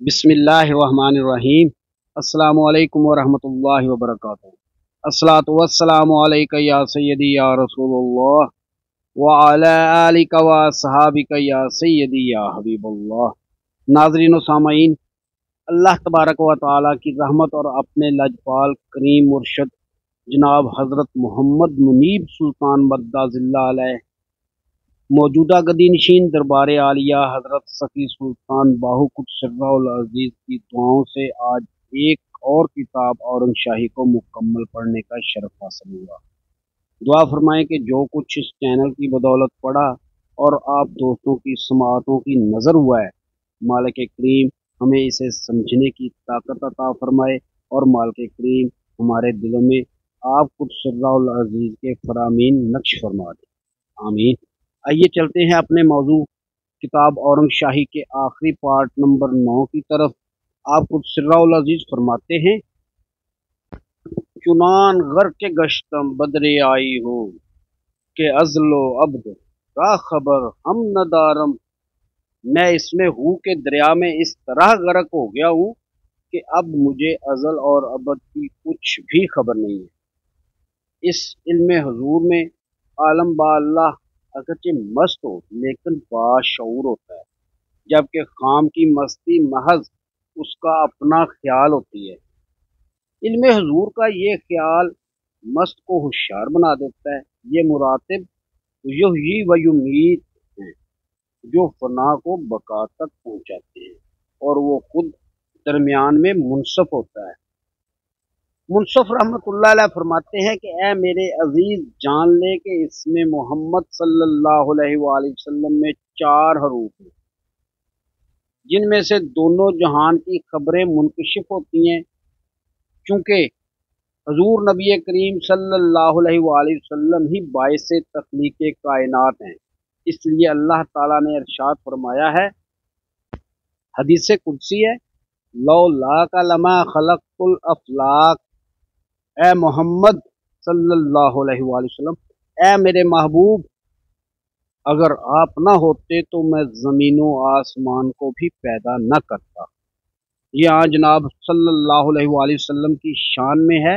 بسم اللہ الرحمن الرحیم۔ السلام علیکم ورحمۃ اللہ وبرکاتہ۔ الصلاۃ والسلام علیک یا سیدی یا رسول اللہ وعلی آلک و اصحابک یا سیدی یا حبیب اللہ۔ ناظرین و سامعین، اللہ تبارک و تعالیٰ کی رحمت اور اپنے لجپال کریم مرشد جناب حضرت محمد منیب سلطان مدد ذلہ علیہ موجودہ گدی نشین دربار عالیہ حضرت سخی سلطان باہو قدس سرہ العزیز کی دعاؤں سے آج ایک اور کتاب اورنگ شاہی کو مکمل پڑھنے کا شرف حاصل ہوا۔ دعا فرمائیں کہ جو کچھ اس چینل کی بدولت پڑھا اور آپ دوستوں کی سماعتوں کی نظر ہوا ہے، مالک کریم ہمیں اسے سمجھنے کی طاقت عطا فرمائے اور مالک کریم ہمارے دلوں میں آپ قدس سرہ العزیز کے فرامین نقش فرما دیں، آمین۔ آئیے چلتے ہیں اپنے موضوع کتاب اورنگ شاہی کے آخری پارٹ نمبر 9 کی طرف۔ آپ قدس سرہ العزیز فرماتے ہیں، چنان غر کے گشتم بدرے آئی ہو کہ ازل و عبد را خبر ہم ندارم۔ میں اس میں ہوں کہ دریا میں اس طرح غرق ہو گیا ہوں کہ اب مجھے ازل اور ابد کی کچھ بھی خبر نہیں ہے۔ اس علم حضور میں عالم با اللہ اگرچہ مست ہو لیکن باشعور ہوتا ہے، جبکہ خام کی مستی محض اس کا اپنا خیال ہوتی ہے۔ علم حضور کا یہ خیال مست کو ہوشیار بنا دیتا ہے۔ یہ مراتب یحیی و یمیت ہیں جو فنا کو بقا تک پہنچاتے ہیں، اور وہ خود درمیان میں منصف ہوتا ہے۔ منصف رحمۃ اللہ علیہ فرماتے ہیں کہ اے میرے عزیز، جان لے کہ اس میں محمد صلی اللہ علیہ وآلہ وسلم میں 4 حروف ہیں جن میں سے دونوں جہان کی خبریں منکشف ہوتی ہیں۔ چونکہ حضور نبی کریم صلی اللہ علیہ وآلہ وسلم ہی باعث تخلیق کائنات ہیں، اس لیے اللہ تعالیٰ نے ارشاد فرمایا ہے، حدیث قدسی ہے، لولاک لما خلقت الافلاک۔ اے محمد صلی اللہ علیہ وآلہ وسلم، اے میرے محبوب، اگر آپ نہ ہوتے تو میں زمین و آسمان کو بھی پیدا نہ کرتا۔ یہاں جناب صلی اللہ علیہ وآلہ وسلم کی شان میں ہے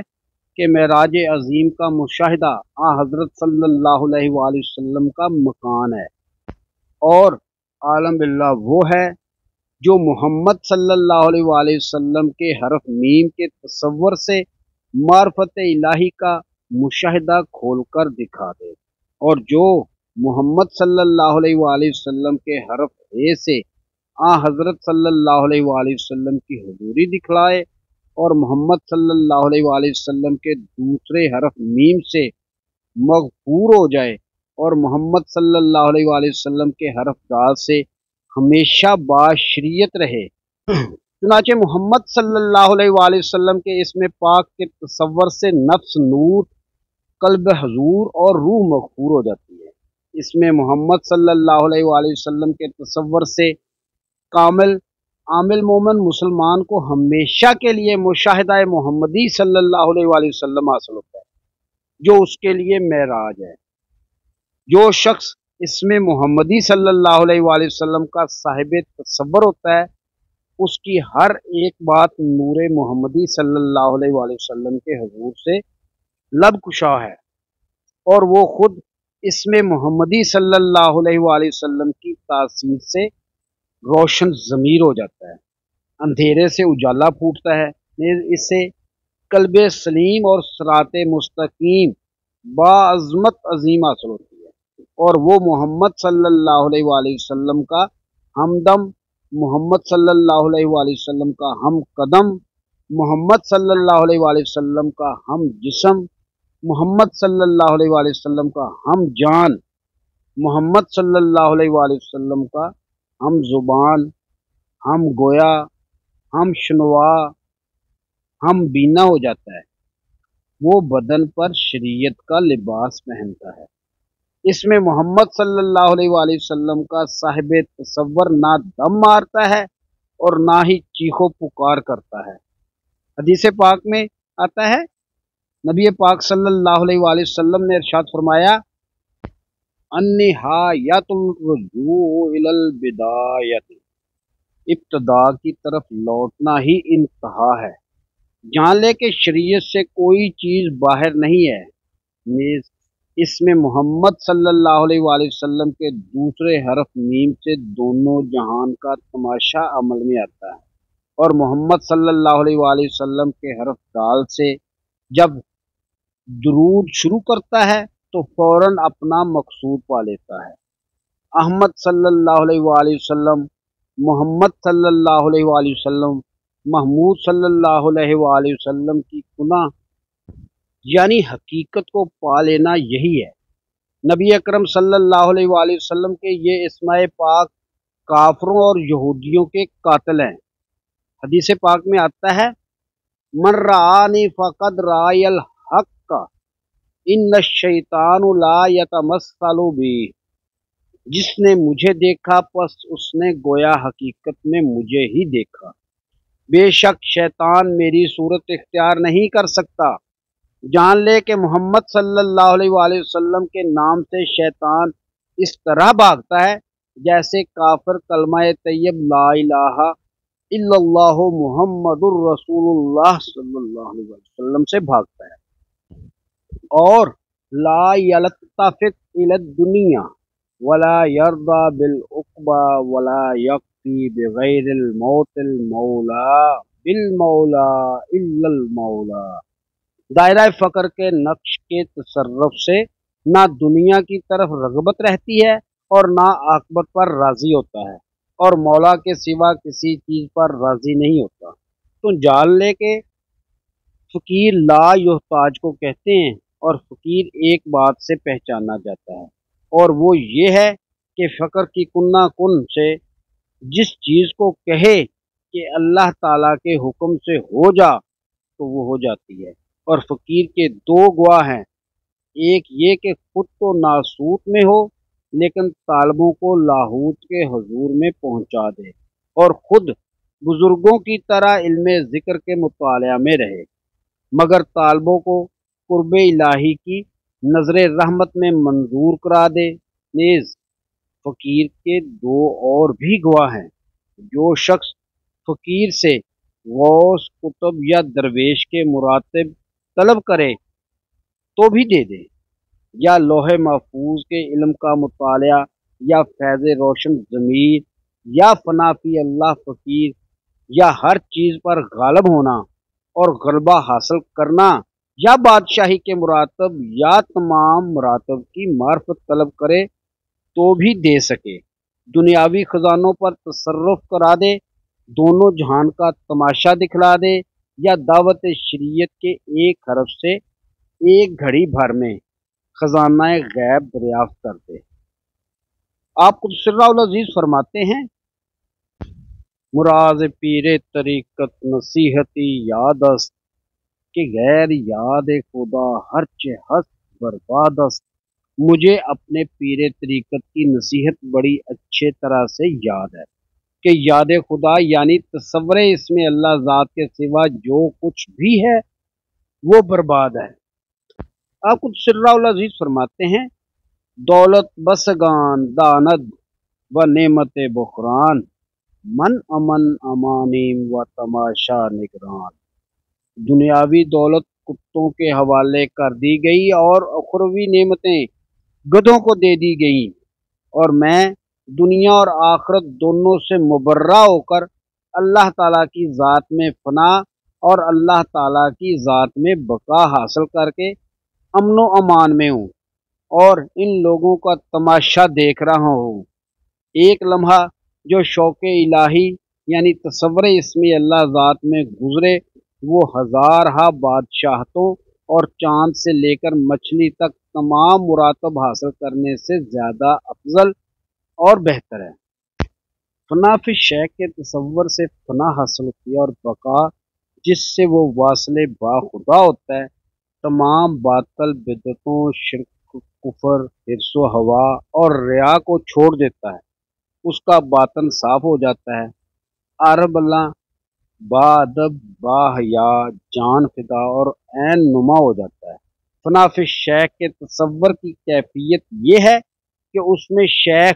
کہ معراج عظیم کا مشاہدہ حضرت صلی اللہ علیہ وآلہ وسلم کا مکان ہے، اور عالم باللہ وہ ہے جو محمد صلی اللہ علیہ وآلہ وسلم کے حرف میم کے تصور سے معرفت الہی کا مشاہدہ کھول کر دکھا دے، اور جو محمد صلی اللہ علیہ وآلہ وسلم کے حرف اے سے حضرت صلی اللہ علیہ وآلہ وسلم کی حضوری دکھلائے، اور محمد صلی اللہ علیہ وآلہ وسلم کے دوسرے حرف میم سے مغفور ہو جائے، اور محمد صلی اللہ علیہ وآلہ وسلم کے حرف دال سے ہمیشہ باشریت رہے۔ چنانچہ محمد صلی اللہ علیہ وآلہ وسلم کے اسم پاک کے تصور سے نفس نور، قلب حضور اور روح مغفور ہو جاتی ہے۔ اس میں محمد صلی اللہ علیہ وآلہ وسلم کے تصور سے کامل عامل مومن مسلمان کو ہمیشہ کے لیے مشاہدہ محمدی صلی اللہ علیہ وآلہ وسلم حاصل ہوتا ہے، جو اس کے لیے معراج ہے۔ جو شخص اس میں محمدی صلی اللہ علیہ وآلہ وسلم کا صاحب تصور ہوتا ہے، اس کی ہر ایک بات نور محمدی صلی اللہ علیہ وآلہ وسلم کے حضور سے لب کشا ہے، اور وہ خود اس میں محمدی صلی اللہ علیہ وآلہ وسلم کی تاثیر سے روشن ضمیر ہو جاتا ہے، اندھیرے سے اجالا پھوٹتا ہے۔ اس سے قلب سلیم اور صراط مستقیم باعظمت عظیم حاصل ہوتی ہے، اور وہ محمد صلی اللہ علیہ وآلہ وسلم کا ہمدم، محمد صلی اللہ علیہ وآلہ وسلم کا ہم قدم، محمد صلی اللہ علیہ وآلہ وسلم کا ہم جسم، محمد صلی اللہ علیہ وآلہ وسلم کا ہم جان، محمد صلی اللہ علیہ وآلہ وسلم کا ہم زبان، ہم گویا، ہم شنوا، ہم بینا ہو جاتا ہے۔ وہ بدن پر شریعت کا لباس پہنتا ہے۔ اس میں محمد صلی اللہ علیہ وآلہ وسلم کا صاحب تصور نہ دم مارتا ہے اور نہ ہی چیخو پکار کرتا ہے۔ حدیث پاک میں آتا ہے، نبی پاک صلی اللہ علیہ وآلہ وسلم نے ارشاد فرمایا، النہایۃ الرجوع الی البدایۃ، ابتدا کی طرف لوٹنا ہی انتہا ہے۔ جان لے کہ شریعت سے کوئی چیز باہر نہیں ہے، نیز اس میں محمد صلی اللہ علیہ وآلہ وسلم کے دوسرے حرف میم سے دونوں جہان کا تماشا عمل میں آتا ہے، اور محمد صلی اللہ علیہ وآلہ وسلم کے حرف دال سے جب درود شروع کرتا ہے تو فوراً اپنا مقصود پا لیتا ہے۔ احمد صلی اللہ علیہ وآلہ وسلم، محمد صلی اللہ علیہ وآلہ وسلم، محمود صلی اللہ علیہ وآلہ وسلم کی کنہ یعنی حقیقت کو پا لینا یہی ہے۔ نبی اکرم صلی اللہ علیہ وآلہ وسلم کے یہ اسماء پاک کافروں اور یہودیوں کے قاتل ہیں۔ حدیث پاک میں آتا ہے، من رآنی فقد رائی الحق ان الشیطان لا یتمثل بی، جس نے مجھے دیکھا پس اس نے گویا حقیقت میں مجھے ہی دیکھا۔ بے شک شیطان میری صورت اختیار نہیں کر سکتا۔ جان لے کہ محمد صلی اللہ علیہ وآلہ وسلم کے نام سے شیطان اس طرح بھاگتا ہے جیسے کافر کلمہ طیب لا الہ الا اللہ محمد الرسول اللہ صلی اللہ علیہ وسلم سے بھاگتا ہے، اور لا یلتفت الی الدنیا ولا یرضی بالعقبی ولا یکفی بغیر الموت المولا بالمولا الا المولا۔ دائرہ فقر کے نقش کے تصرف سے نہ دنیا کی طرف رغبت رہتی ہے اور نہ عاقبت پر راضی ہوتا ہے، اور مولا کے سوا کسی چیز پر راضی نہیں ہوتا۔ تو جان لے کہ فقیر لا یحتاج کو کہتے ہیں، اور فقیر ایک بات سے پہچانا جاتا ہے، اور وہ یہ ہے کہ فقر کی کنہ کن سے جس چیز کو کہے کہ اللہ تعالیٰ کے حکم سے ہو جا تو وہ ہو جاتی ہے۔ اور فقیر کے دو گواہ ہیں، ایک یہ کہ خود تو ناسوت میں ہو لیکن طالبوں کو لاہوت کے حضور میں پہنچا دے، اور خود بزرگوں کی طرح علم ذکر کے مطالعہ میں رہے مگر طالبوں کو قرب الہی کی نظر رحمت میں منظور کرا دے۔ نیز فقیر کے دو اور بھی گواہ ہیں، جو شخص فقیر سے غوث قطب یا درویش کے مراتب طلب کرے تو بھی دے دے، یا لوح محفوظ کے علم کا مطالعہ، یا فیض روشن ضمیر، یا فنا فی اللہ فقیر، یا ہر چیز پر غالب ہونا اور غلبہ حاصل کرنا، یا بادشاہی کے مراتب، یا تمام مراتب کی معرفت طلب کرے تو بھی دے سکے۔ دنیاوی خزانوں پر تصرف کرا دے، دونوں جہان کا تماشا دکھلا دے، یا دعوت شریعت کے ایک حرف سے ایک گھڑی بھر میں خزانہ غیب دریافت کر دے۔ آپ قدس سرہ العزیز فرماتے ہیں، مراز پیر طریقت نصیحتی یاد است کہ غیر یاد خدا ہرچہ ہست برباد است۔ مجھے اپنے پیر طریقت کی نصیحت بڑی اچھے طرح سے یاد ہے کہ یاد خدا یعنی تصور اس میں اللہ ذات کے سوا جو کچھ بھی ہے وہ برباد ہے۔ آپ قدس سرہ العزیز فرماتے ہیں، دولت بسگان داند و نعمت بخران من امن امانیم و تماشا نگران۔ دنیاوی دولت کتوں کے حوالے کر دی گئی اور اخروی نعمتیں گدھوں کو دے دی گئیں، اور میں دنیا اور آخرت دونوں سے مبرہ ہو کر اللہ تعالیٰ کی ذات میں فنا اور اللہ تعالیٰ کی ذات میں بقا حاصل کر کے امن و امان میں ہوں، اور ان لوگوں کا تماشا دیکھ رہا ہوں۔ ایک لمحہ جو شوق الہی یعنی تصور اسم اللہ ذات میں گزرے وہ ہزارہا بادشاہتوں اور چاند سے لے کر مچھلی تک تمام مراتب حاصل کرنے سے زیادہ افضل اور بہتر ہے۔ فنا فی شے کے تصور سے فنا حاصل ہوتی ہے، اور بقا جس سے وہ واصل با خدا ہوتا ہے تمام باطل بدعتوں، شرک، کفر، حرص و ہوا اور ریا کو چھوڑ دیتا ہے، اس کا باطن صاف ہو جاتا ہے، عرب اللہ با ادب، با حیا، جان فدا اور عین نما ہو جاتا ہے۔ فنا فی شیخ کے تصور کی کیفیت یہ ہے کہ اس میں شیخ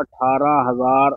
18,000